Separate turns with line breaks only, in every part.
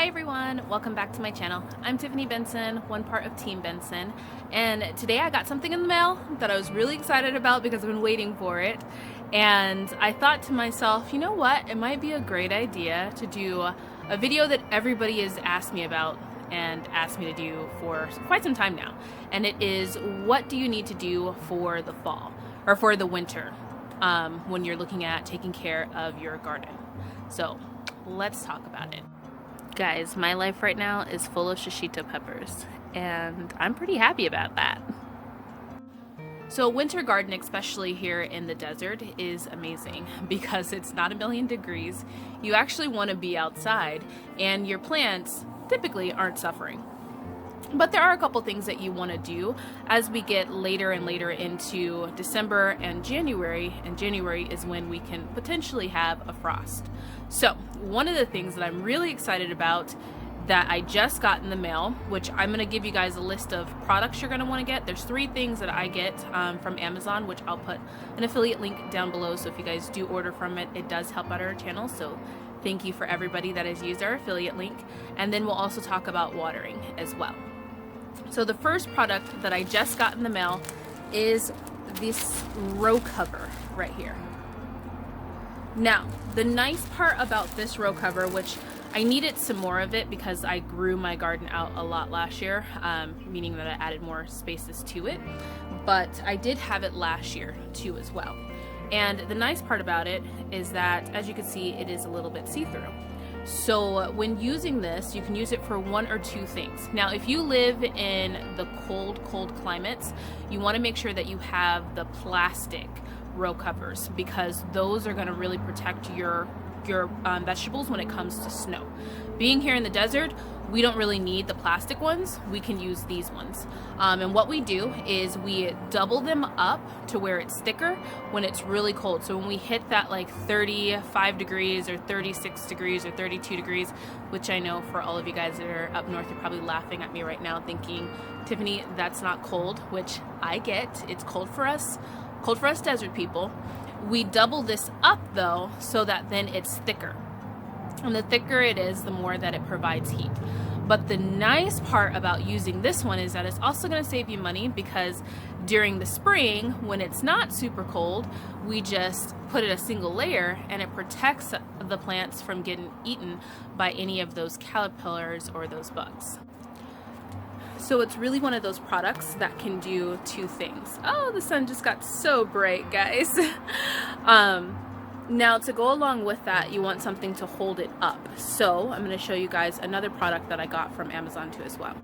Hi everyone, welcome back to my channel. I'm Tiffany Benson, one part of Team Benson, and today I got something in the mail that I was really excited about because I've been waiting for it. And I thought to myself, you know what, it might be a great idea to do a video that everybody has asked me about and asked me to do for quite some time now. And it is, what do you need to do for the fall or for the winter when you're looking at taking care of your garden? So let's talk about it. Guys, my life right now is full of shishito peppers, and I'm pretty happy about that. So a winter garden, especially here in the desert, is amazing because it's not a million degrees. You actually want to be outside, and your plants typically aren't suffering. But there are a couple things that you want to do as we get later and later into December and January is when we can potentially have a frost. So one of the things that I'm really excited about that I just got in the mail, which I'm going to give you guys a list of products you're going to want to get. There's 3 things that I get from Amazon, which I'll put an affiliate link down below. So if you guys do order from it, it does help out our channel. So thank you for everybody that has used our affiliate link. And then we'll also talk about watering as well. So the first product that I just got in the mail is this row cover right here. Now, the nice part about this row cover, which I needed some more of it because I grew my garden out a lot last year, meaning that I added more spaces to it, but I did have it last year too as well. And the nice part about it is that, as you can see, it is a little bit see-through. So when using this, you can use it for 1 or 2 things. Now, if you live in the cold climates, you want to make sure that you have the plastic row covers because those are going to really protect your vegetables when it comes to snow. Being here in the desert, we don't really need the plastic ones. We can use these ones. And what we do is we double them up to where it's thicker when it's really cold. So when we hit that like 35 degrees or 36 degrees or 32 degrees, which I know for all of you guys that are up north, you're probably laughing at me right now thinking, Tiffany, that's not cold, which I get. It's cold for us desert people. We double this up though so that then it's thicker. And the thicker it is, the more that it provides heat. But the nice part about using this one is that it's also going to save you money because during the spring, when it's not super cold, we just put it a single layer and it protects the plants from getting eaten by any of those caterpillars or those bugs. So it's really one of those products that can do 2 things. Oh, the sun just got so bright, guys. Now to go along with that, you want something to hold it up. So I'm going to show you guys another product that I got from Amazon too as well.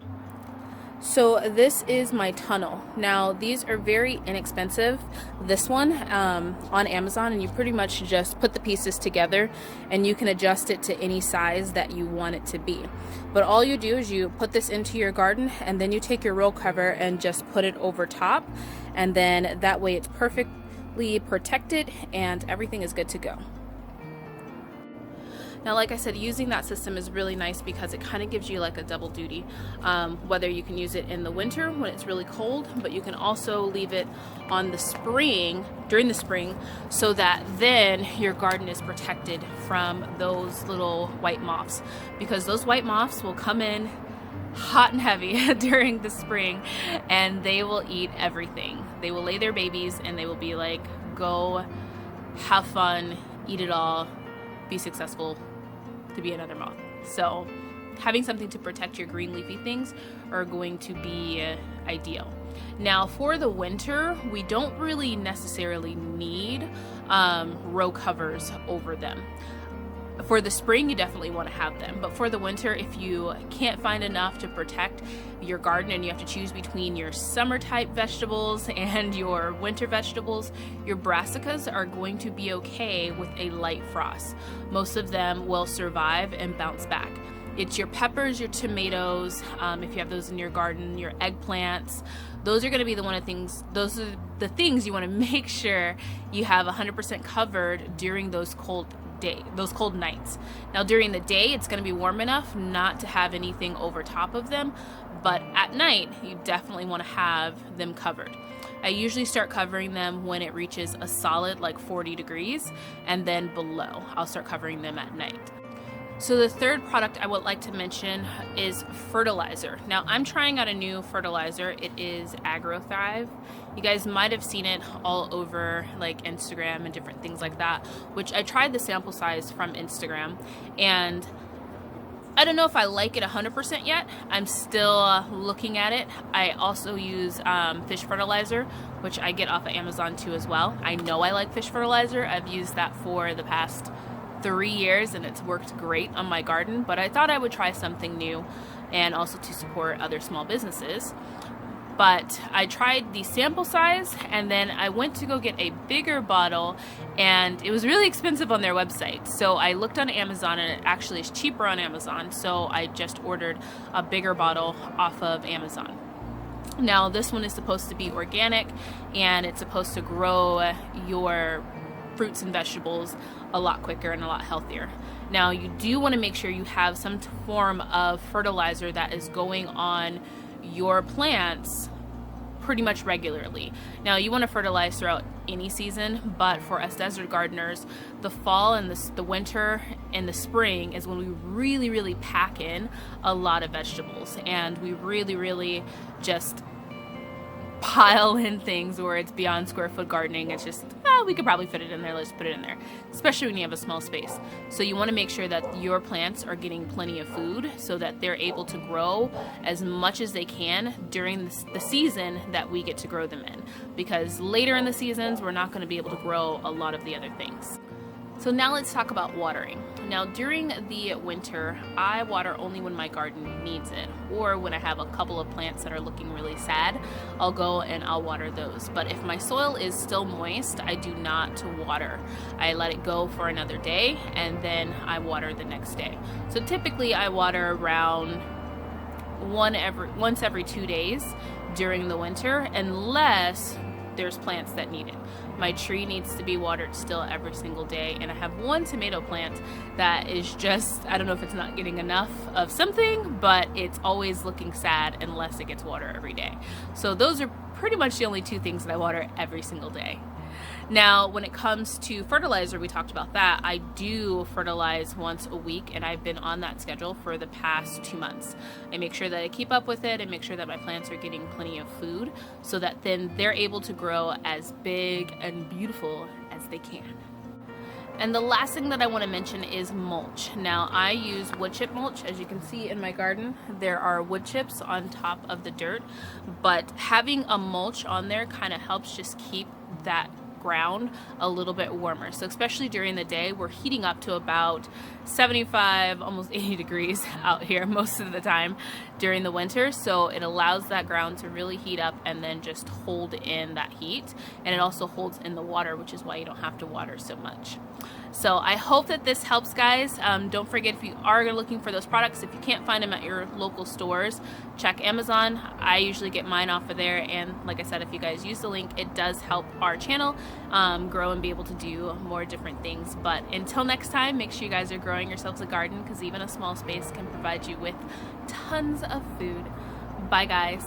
So this is my tunnel. Now these are very inexpensive. This one on Amazon, and you pretty much just put the pieces together and you can adjust it to any size that you want it to be. But all you do is you put this into your garden and then you take your row cover and just put it over top, and then that way it's perfectly protected and everything is good to go. Now, like I said, using that system is really nice because it kind of gives you like a double duty. Whether you can use it in the winter when it's really cold, but you can also leave it on the spring, during the spring, so that then your garden is protected from those little white moths, because those white moths will come in hot and heavy during the spring and they will eat everything. They will lay their babies and they will be like, go have fun, eat it all, be successful to be another moth. So having something to protect your green leafy things are going to be ideal. Now for the winter, we don't really necessarily need row covers over them. For the spring, you definitely want to have them, but for the winter, if you can't find enough to protect your garden and you have to choose between your summer type vegetables and your winter vegetables, your brassicas are going to be okay with a light frost. Most of them will survive and bounce back. It's your peppers, your tomatoes, if you have those in your garden, your eggplants, those are going to be those are the things you want to make sure you have 100% covered during those cold nights. Now during the day, it's going to be warm enough not to have anything over top of them, but at night you definitely want to have them covered. I usually start covering them when it reaches a solid like 40 degrees, and then below I'll start covering them at night. So the third product I would like to mention is fertilizer. Now I'm trying out a new fertilizer. It is AgroThrive. You guys might have seen it all over like Instagram and different things like that, which I tried the sample size from Instagram, and I don't know if I like it 100% yet. I'm still looking at it. I also use fish fertilizer, which I get off of Amazon too as well. I know I like fish fertilizer. I've used that for the past 3 years and it's worked great on my garden, but I thought I would try something new and also to support other small businesses. But I tried the sample size and then I went to go get a bigger bottle, and it was really expensive on their website. So I looked on Amazon and it actually is cheaper on Amazon. So I just ordered a bigger bottle off of Amazon. Now this one is supposed to be organic and it's supposed to grow your fruits and vegetables a lot quicker and a lot healthier. Now you do want to make sure you have some form of fertilizer that is going on your plants pretty much regularly. Now you want to fertilize throughout any season, but for us desert gardeners, the fall and the winter and the spring is when we really pack in a lot of vegetables, and we really just pile in things where it's beyond square foot gardening. It's just, we could probably fit it in there, let's put it in there, especially when you have a small space. So you want to make sure that your plants are getting plenty of food so that they're able to grow as much as they can during the season that we get to grow them in, because later in the seasons we're not going to be able to grow a lot of the other things. So now let's talk about watering. Now during the winter, I water only when my garden needs it, or when I have a couple of plants that are looking really sad, I'll go and I'll water those. But if my soil is still moist, I do not water. I let it go for another day and then I water the next day. So typically I water around once every 2 days during the winter, unless there's plants that need it. My tree needs to be watered still every single day, and I have one tomato plant that is just, I don't know if it's not getting enough of something, but it's always looking sad unless it gets water every day. So those are pretty much the only 2 things that I water every single day. Now, when it comes to fertilizer, we talked about that. I do fertilize once a week, and I've been on that schedule for the past 2 months. I make sure that I keep up with it and make sure that my plants are getting plenty of food so that then they're able to grow as big and beautiful as they can. And the last thing that I want to mention is mulch. Now I use wood chip mulch. As you can see in my garden, there are wood chips on top of the dirt, but having a mulch on there kind of helps just keep that ground a little bit warmer. So especially during the day, we're heating up to about 75, almost 80 degrees out here most of the time during the winter. So it allows that ground to really heat up and then just hold in that heat. And it also holds in the water, which is why you don't have to water so much. So I hope that this helps, guys. Don't forget, if you are looking for those products, if you can't find them at your local stores, check Amazon. I usually get mine off of there, and like I said, if you guys use the link, it does help our channel grow and be able to do more different things. But until next time, make sure you guys are growing yourselves a garden, because even a small space can provide you with tons of food. Bye, guys.